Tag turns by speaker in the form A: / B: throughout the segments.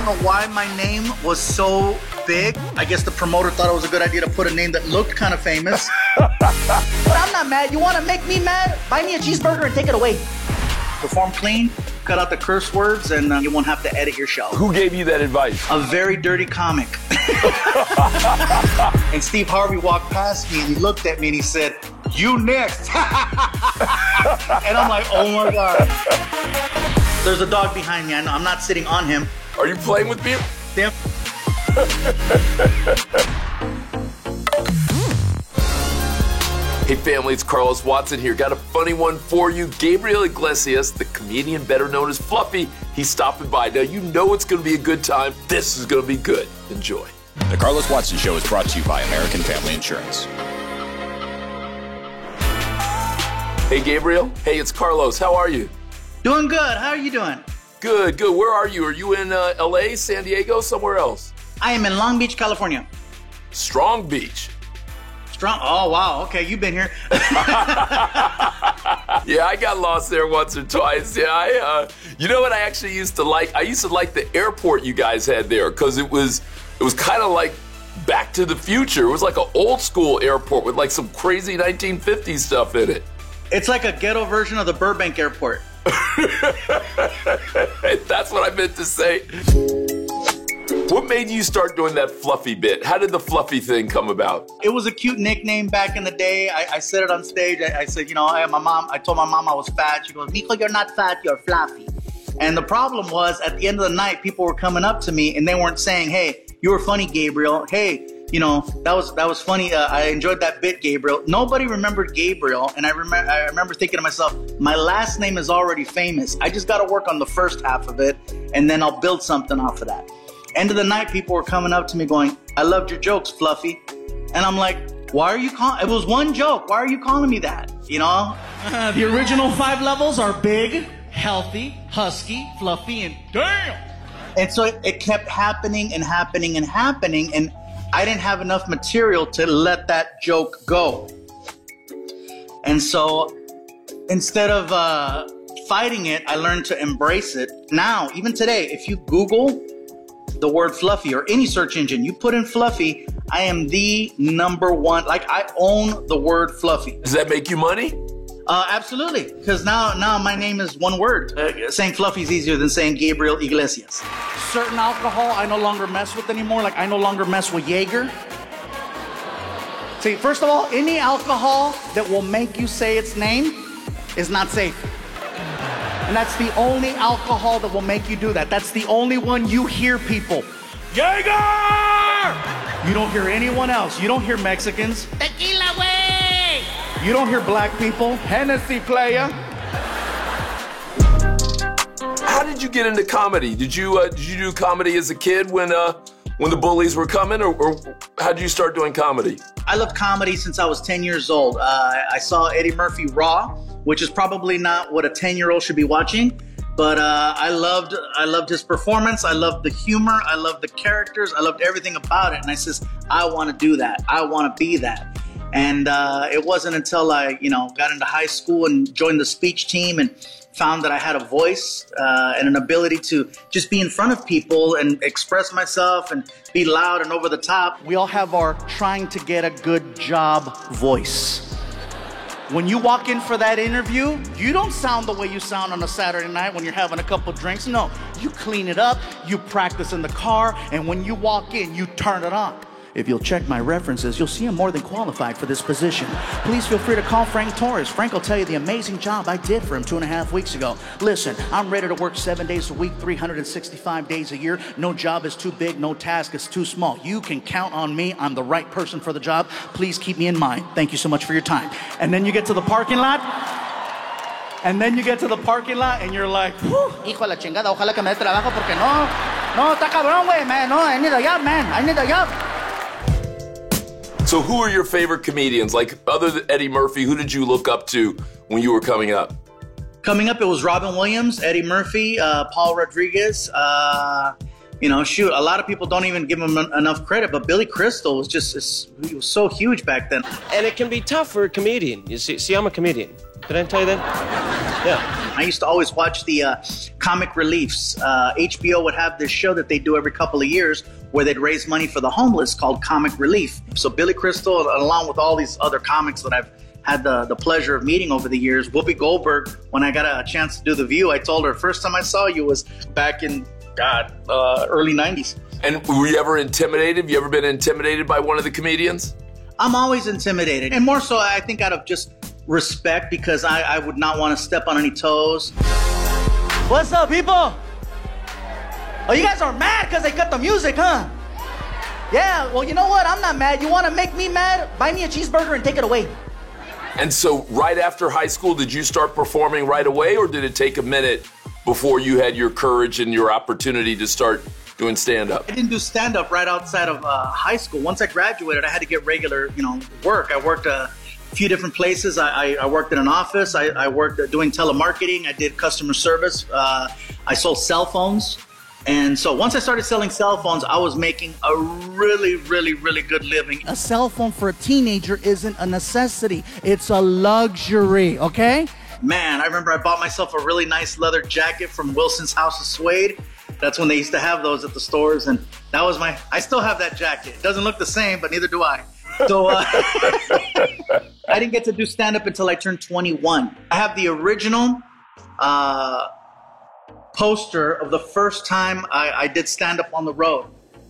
A: don't know why my name was so big. I guess the promoter thought it was a good idea to put a name that looked kind of famous.
B: But I'm not mad. You want to make me mad? Buy me a cheeseburger and take it away.
A: Perform clean, cut out the curse words, and you won't have to edit your show.
C: Who gave you that advice?
A: A very dirty comic. And Steve Harvey walked past me and he looked at me and he said, "You next." And I'm like, oh my God. There's a dog behind me. I know I'm not sitting on him.
C: Are you playing with me?
A: Damn.
C: Hey family, it's Carlos Watson here. Got a funny one for you. Gabriel Iglesias, the comedian better known as Fluffy, he's stopping by. Now you know it's going to be a good time. This is going to be good. Enjoy.
D: The Carlos Watson Show is brought to you by American Family Insurance.
C: Hey Gabriel. Hey, it's Carlos. How are you?
A: Doing good. How are you doing?
C: Good, good. Where are you? Are you in LA, San Diego, somewhere else?
A: I am in Long Beach, California.
C: Strong Beach.
A: Strong. Oh, wow. Okay, you've been here.
C: Yeah, I got lost there once or twice. Yeah, you know what I actually used to like? I used to like the airport you guys had there because it was kind of like Back to the Future. It was like an old school airport with like some crazy 1950s stuff in it.
A: It's like a ghetto version of the Burbank Airport.
C: That's what I meant to say. What made you start doing that Fluffy bit? How did the Fluffy thing come about?
A: It was a cute nickname back in the day. I said it on stage. I said, you know, I told my mom I was fat. She goes, "Nico, you're not fat, you're fluffy." And the problem was, at the end of the night, people were coming up to me and they weren't saying, "Hey, you were funny, Gabriel. Hey, you know, that was funny. I enjoyed that bit, Gabriel." Nobody remembered Gabriel. And I remember thinking to myself, my last name is already famous. I just got to work on the first half of it and then I'll build something off of that. End of the night, people were coming up to me going, "I loved your jokes, Fluffy." And I'm like, why are you calling? It was one joke. Why are you calling me that? You know?
E: The original 5 levels are big, healthy, husky, fluffy, and damn.
A: And so it kept happening and happening and happening. And I didn't have enough material to let that joke go. And so instead of fighting it, I learned to embrace it. Now, even today, if you Google the word Fluffy or any search engine, you put in Fluffy, I am the #1. Like, I own the word Fluffy.
C: Does that make you money?
A: Absolutely, because now my name is one word. Saying Fluffy is easier than saying Gabriel Iglesias.
E: Certain alcohol I no longer mess with anymore. Like, I no longer mess with Jaeger. See, first of all, any alcohol that will make you say its name is not safe. And that's the only alcohol that will make you do that. That's the only one you hear people. Jaeger! You don't hear anyone else. You don't hear Mexicans. Tequila, way! You don't hear black people. Hennessy, playa.
C: How did you get into comedy? Did you do comedy as a kid when the bullies were coming, or how did you start doing comedy?
A: I loved comedy since I was 10 years old. I saw Eddie Murphy Raw, which is probably not what a 10-year-old should be watching, but I loved his performance. I loved the humor. I loved the characters. I loved everything about it. And I says, I want to do that. I want to be that. And it wasn't until I, got into high school and joined the speech team and found that I had a voice and an ability to just be in front of people and express myself and be loud and over the top.
E: We all have our trying to get a good job voice. When you walk in for that interview, you don't sound the way you sound on a Saturday night when you're having a couple drinks. No, you clean it up, you practice in the car, and when you walk in, you turn it on. If you'll check my references, you'll see I'm more than qualified for this position. Please feel free to call Frank Torres. Frank will tell you the amazing job I did for him 2.5 weeks ago. Listen, I'm ready to work 7 days a week, 365 days a year. No job is too big, no task is too small. You can count on me. I'm the right person for the job. Please keep me in mind. Thank you so much for your time. And then you get to the parking lot. And you're like, hijo de la chingada, ojalá que me dé trabajo porque no, está cabrón, güey, man. No, I need a job, man. I need a job.
C: So who are your favorite comedians? Like, other than Eddie Murphy, who did you look up to when you were coming up?
A: Coming up, it was Robin Williams, Eddie Murphy, Paul Rodriguez. A lot of people don't even give him enough credit, but Billy Crystal was he was so huge back then.
F: And it can be tough for a comedian. You see, I'm a comedian. Did I tell you that? Yeah.
A: I used to always watch the comic reliefs. HBO would have this show that they do every couple of years where they'd raise money for the homeless called Comic Relief. So Billy Crystal, along with all these other comics that I've had the pleasure of meeting over the years, Whoopi Goldberg, when I got a chance to do The View, I told her, first time I saw you was back in, early 90s.
C: And were you ever intimidated? Have you ever been intimidated by one of the comedians?
A: I'm always intimidated. And more so, I think out of just respect, because I would not want to step on any toes.
B: What's up, people? Oh, you guys are mad because they cut the music, huh? Yeah, well, you know what? I'm not mad. You want to make me mad? Buy me a cheeseburger and take it away.
C: And so right after high school, did you start performing right away, or did it take a minute before you had your courage and your opportunity to start doing stand-up?
A: I didn't do stand-up right outside of high school. Once I graduated, I had to get regular, work. I worked a few different places. I worked in an office. I worked doing telemarketing. I did customer service. I sold cell phones. And so once I started selling cell phones, I was making a really, really, really good living.
E: A cell phone for a teenager isn't a necessity. It's a luxury, okay?
A: Man, I remember I bought myself a really nice leather jacket from Wilson's House of Suede. That's when they used to have those at the stores. And that was I still have that jacket. It doesn't look the same, but neither do I. So I didn't get to do stand-up until I turned 21. I have the original poster of the first time I did stand-up on the road.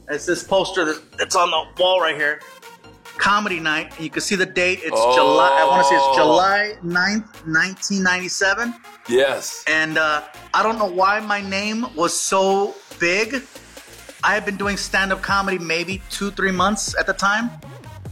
A: It's this poster that's on the wall right here. Comedy Night. And you can see the date. It's July. I want to say it's July 9th, 1997.
C: Yes.
A: And I don't know why my name was so big. I had been doing stand-up comedy maybe 2-3 months at the time.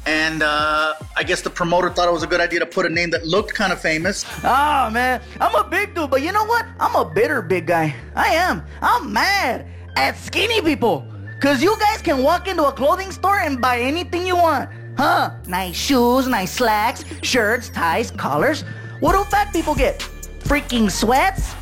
A: And I guess the promoter thought it was a good idea to put a name that looked kind of famous.
B: Oh, man, I'm a big dude, but you know what? I'm a bitter big guy. I am. I'm mad at skinny people. Because you guys can walk into a clothing store and buy anything you want. Huh? Nice shoes, nice slacks, shirts, ties, collars. What do fat people get? Freaking sweats?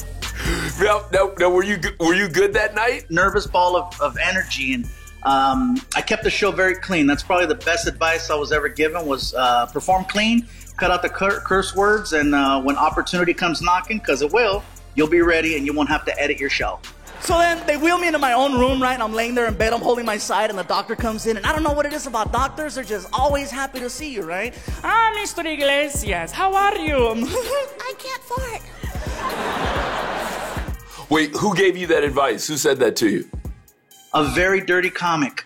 C: No, were you good that night?
A: Nervous ball of energy, and I kept the show very clean. That's probably the best advice I was ever given was perform clean, cut out the curse words, and when opportunity comes knocking, because it will, you'll be ready and you won't have to edit your show.
B: So then they wheel me into my own room, right? And I'm laying there in bed, I'm holding my side, and the doctor comes in. And I don't know what it is about doctors. They're just always happy to see you, right? Ah, Mr. Iglesias, how are you? I can't fart.
C: Wait, who gave you that advice? Who said that to you?
A: A very dirty comic.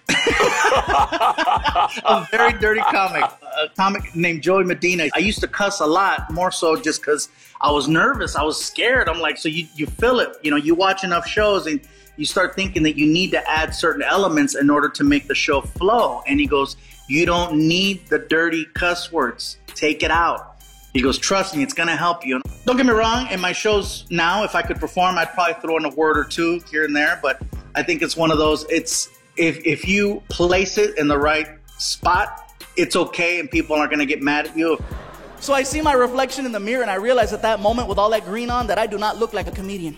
A: A very dirty comic. A comic named Joey Medina. I used to cuss a lot, more so just because I was nervous. I was scared. I'm like, so you feel it. You watch enough shows and you start thinking that you need to add certain elements in order to make the show flow. And he goes, you don't need the dirty cuss words. Take it out. He goes, trust me, it's going to help you. Don't get me wrong. In my shows now, if I could perform, I'd probably throw in a word or two here and there. But I think it's one of those, if you place it in the right spot, it's okay and people aren't going to get mad at you.
B: So I see my reflection in the mirror and I realize at that moment with all that green on that I do not look like a comedian.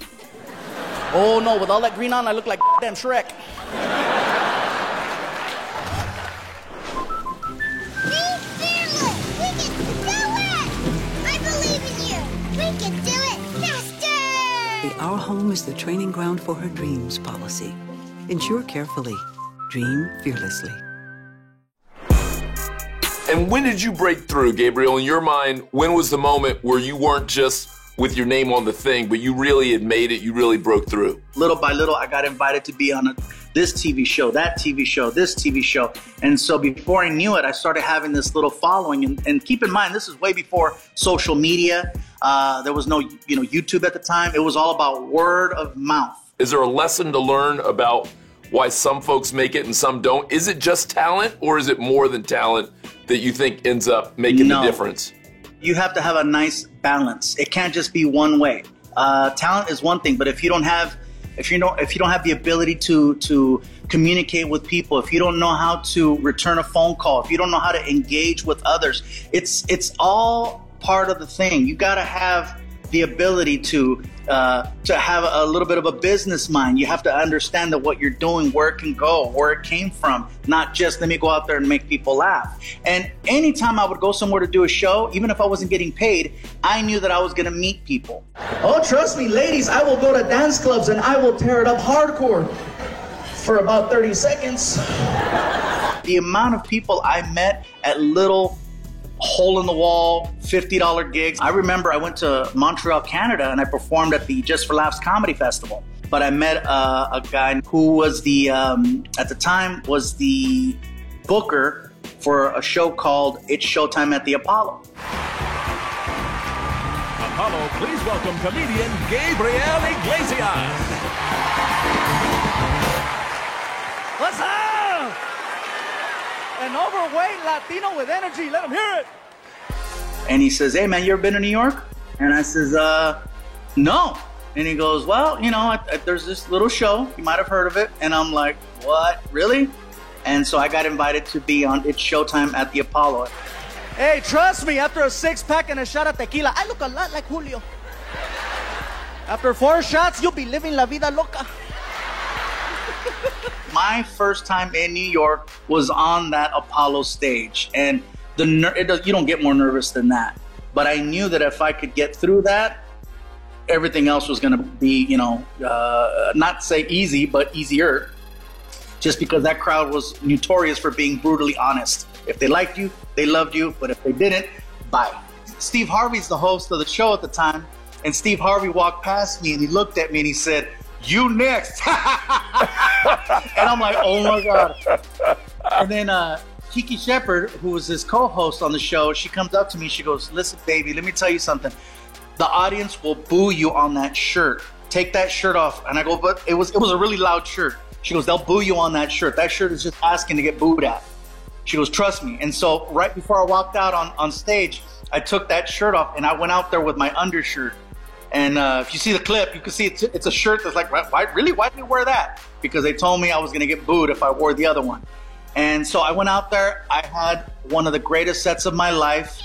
B: Oh no, with all that green on I look like damn Shrek.
G: Be fearless! We can do it! I believe in you! We can do it faster!
H: Our home is the training ground for her dreams policy. Insure carefully. Dream fearlessly.
C: And when did you break through, Gabriel? In your mind, when was the moment where you weren't just with your name on the thing, but you really had made it, you really broke through?
A: Little by little, I got invited to be on this TV show, that TV show, this TV show. And so before I knew it, I started having this little following. And keep in mind, this is way before social media. There was no YouTube at the time. It was all about word of mouth.
C: Is there a lesson to learn about why some folks make it and some don't? Is it just talent, or is it more than talent that you think ends up making the difference?
A: You have to have a nice balance. It can't just be one way. Talent is one thing, but if you don't have the ability to communicate with people, if you don't know how to return a phone call, if you don't know how to engage with others, it's all part of the thing. You got to have the ability to to have a little bit of a business mind. You have to understand that what you're doing, where it can go, where it came from, not just let me go out there and make people laugh. And anytime I would go somewhere to do a show, even if I wasn't getting paid, I knew that I was going to meet people. Oh, trust me, ladies, I will go to dance clubs and I will tear it up hardcore for about 30 seconds. The amount of people I met at little hole-in-the-wall $50 gigs. I remember I went to Montreal, Canada, and I performed at the Just for Laughs Comedy Festival. But I met a guy who was the, at the time, was the booker for a show called It's Showtime at the Apollo.
I: Apollo, please welcome comedian Gabriel Iglesias.
B: What's up? An overweight Latino with energy. Let him hear it.
A: And he says, hey, man, you ever been to New York? And I says, no. And he goes, well, you know, there's this little show. You might have heard of it. And I'm like, what? Really? And so I got invited to be on It's Showtime at the Apollo.
B: Hey, trust me, after a 6-pack and a shot of tequila, I look a lot like Julio. After 4 shots, you'll be living la vida loca.
A: My first time in New York was on that Apollo stage, and you don't get more nervous than that. But I knew that if I could get through that, everything else was going to be, you know, not say easy, but easier. Just because that crowd was notorious for being brutally honest. If they liked you, they loved you. But if they didn't, bye. Steve Harvey's the host of the show at the time, and Steve Harvey walked past me and he looked at me and he said, "You next." And I'm like, oh my God. And then Kiki Shepard, who was his co-host on the show, she comes up to me, she goes, listen, baby, let me tell you something. The audience will boo you on that shirt. Take that shirt off. And I go, but it was a really loud shirt. She goes, they'll boo you on that shirt. That shirt is just asking to get booed at. She goes, trust me. And so right before I walked out on stage, I took that shirt off and I went out there with my undershirt. And if you see the clip, you can see it's a shirt that's like, why did you wear that? Because they told me I was going to get booed if I wore the other one. And so I went out there. I had one of the greatest sets of my life.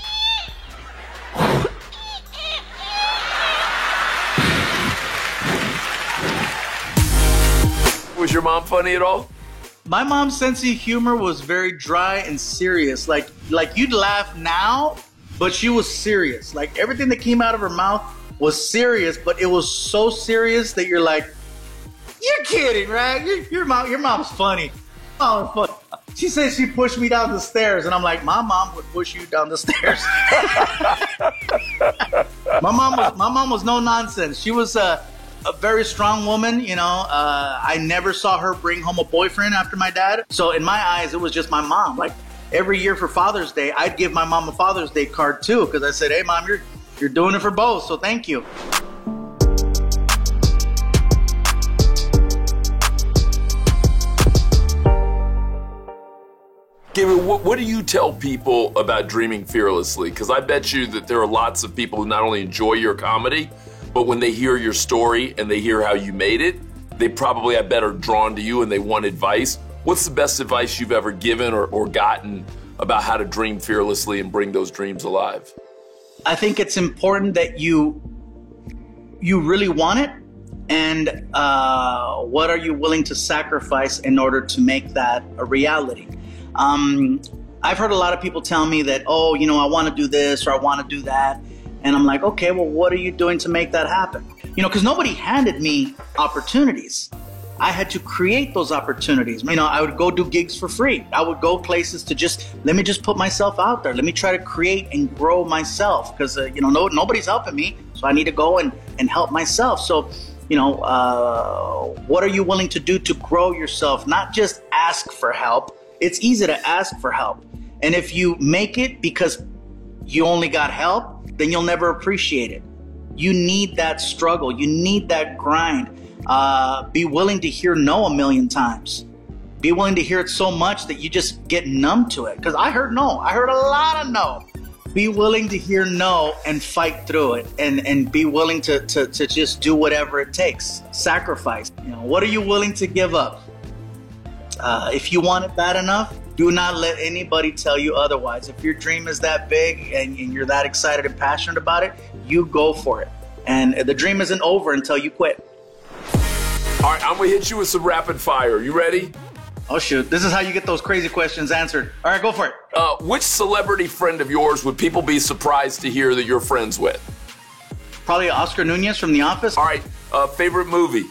C: Was your mom funny at all?
A: My mom's sense of humor was very dry and serious. Like you'd laugh now, but she was serious. Like everything that came out of her mouth was serious, but it was so serious that you're like, you're kidding, right? Your mom's funny. Oh, funny. She said she pushed me down the stairs, and I'm like, my mom would push you down the stairs. My mom was no nonsense. She was a very strong woman, you know. I never saw her bring home a boyfriend after my dad. So in my eyes, it was just my mom. Like every year for Father's Day, I'd give my mom a Father's Day card too, because I said, hey, Mom, you're doing it for both, so thank you.
C: Gabriel, what do you tell people about Dreaming Fearlessly? Because I bet you that there are lots of people who not only enjoy your comedy, but when they hear your story and they hear how you made it, they probably, I bet, are drawn to you and they want advice. What's the best advice you've ever given or gotten about how to dream fearlessly and bring those dreams alive?
A: I think it's important that you really want it, and what are you willing to sacrifice in order to make that a reality? I've heard a lot of people tell me that, oh, you know, I want to do this or I want to do that. And I'm like, okay, well, what are you doing to make that happen? You know, because nobody handed me opportunities. I had to create those opportunities. You know, I would go do gigs for free. I would go places to let me just put myself out there. Let me try to create and grow myself because, you know, nobody's helping me. So I need to go and help myself. So, you know, what are you willing to do to grow yourself? Not just ask for help. It's easy to ask for help. And if you make it because you only got help, then you'll never appreciate it. You need that struggle. You need that grind. Be willing to hear no a million times. Be willing to hear it so much that you just get numb to it. Because I heard no. I heard a lot of no. Be willing to hear no and fight through it. And be willing to just do whatever it takes. Sacrifice. You know, what are you willing to give up? If you want it bad enough, do not let anybody tell you otherwise. If your dream is that big and you're that excited and passionate about it, you go for it. And the dream isn't over until you quit.
C: All right, I'm going to hit you with some rapid fire. You ready?
A: Oh, shoot. This is how you get those crazy questions answered. All right, go for it.
C: Which celebrity friend of yours would people be surprised to hear that you're friends with?
A: Probably Oscar Nunez from The Office.
C: All right, favorite movie?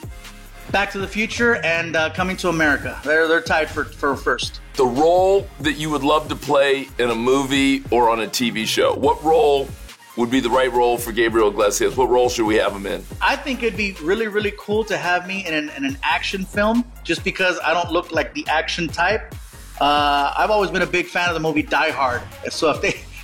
A: Back to the Future and Coming to America. They're tied for first.
C: The role that you would love to play in a movie or on a TV show. What role would be the right role for Gabriel Iglesias? What role should we have him in?
A: I think it'd be really, really cool to have me in an action film, just because I don't look like the action type. I've always been a big fan of the movie Die Hard. So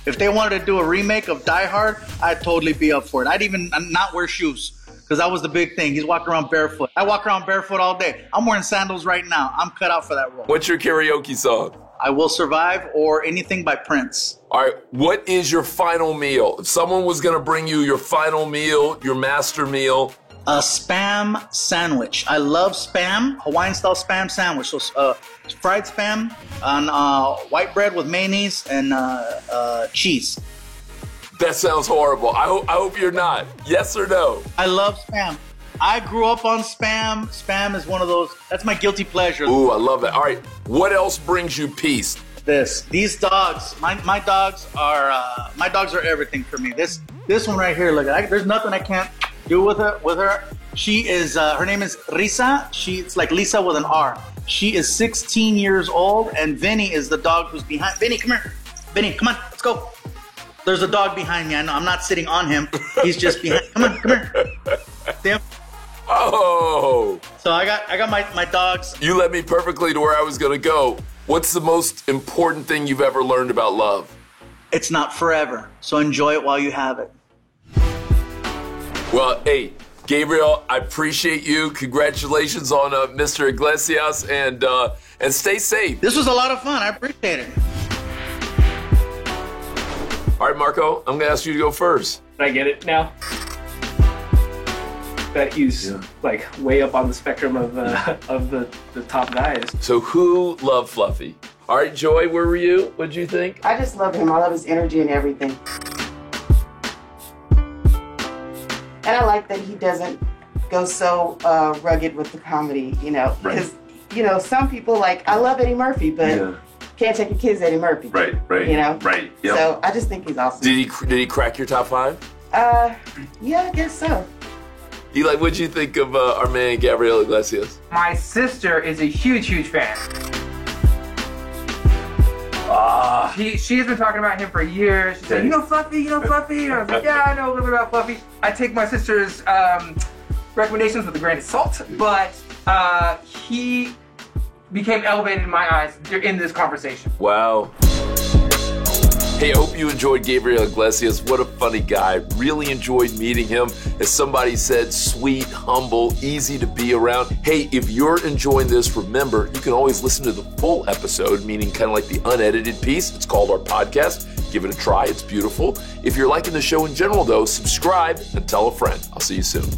A: if they wanted to do a remake of Die Hard, I'd totally be up for it. I'd even not wear shoes, because that was the big thing. He's walking around barefoot. I walk around barefoot all day. I'm wearing sandals right now. I'm cut out for that role.
C: What's your karaoke song?
A: I Will Survive or Anything by Prince.
C: All right, what is your final meal? If someone was going to bring you your final meal, your master meal.
A: A Spam sandwich. I love Spam, Hawaiian-style Spam sandwich. So fried Spam on white bread with mayonnaise and cheese.
C: That sounds horrible. I hope you're not. Yes or no?
A: I love Spam. I grew up on Spam. Spam is one of those, that's my guilty pleasure.
C: Ooh, I love that. All right, what else brings you peace?
A: These dogs, my dogs are everything for me. This one right here, look, there's nothing I can't do with her. She is, her name is Risa. It's like Lisa with an R. She is 16 years old, and Vinny is the dog who's behind. Vinny, come here. Vinny, come on, let's go. There's a dog behind me. I know I'm not sitting on him. He's just behind. Come here. Damn.
C: Oh.
A: So I got my dogs.
C: You led me perfectly to where I was going to go. What's the most important thing you've ever learned about love?
A: It's not forever, so enjoy it while you have it.
C: Well, hey, Gabriel, I appreciate you. Congratulations on Mr. Iglesias, and stay safe.
A: This was a lot of fun. I appreciate it.
C: All right, Marco, I'm going to ask you to go first.
F: Can I get it now? That he's like way up on the spectrum of the top guys.
C: So who loved Fluffy? All right, Joy, where were you? What'd you think?
J: I just love him. I love his energy and everything. And I like that he doesn't go so rugged with the comedy, you know. Because, you know, some people like, I love Eddie Murphy, but can't take your kids Eddie Murphy.
C: Right.
J: You know?
C: Right. Yep.
J: So I just think he's awesome.
C: Did he crack your top 5?
J: Yeah, I guess so.
C: Eli, what'd you think of our man Gabriel Iglesias?
K: My sister is a huge fan. She has been talking about him for years. She said, you know Fluffy? And I was like, yeah, I know a little bit about Fluffy. I take my sister's recommendations with a grain of salt, but he became elevated in my eyes in this conversation.
C: Wow. Hey, I hope you enjoyed Gabriel Iglesias. What a funny guy. Really enjoyed meeting him. As somebody said, sweet, humble, easy to be around. Hey, if you're enjoying this, remember, you can always listen to the full episode, meaning kind of like the unedited piece. It's called our podcast. Give it a try. It's beautiful. If you're liking the show in general, though, subscribe and tell a friend. I'll see you soon.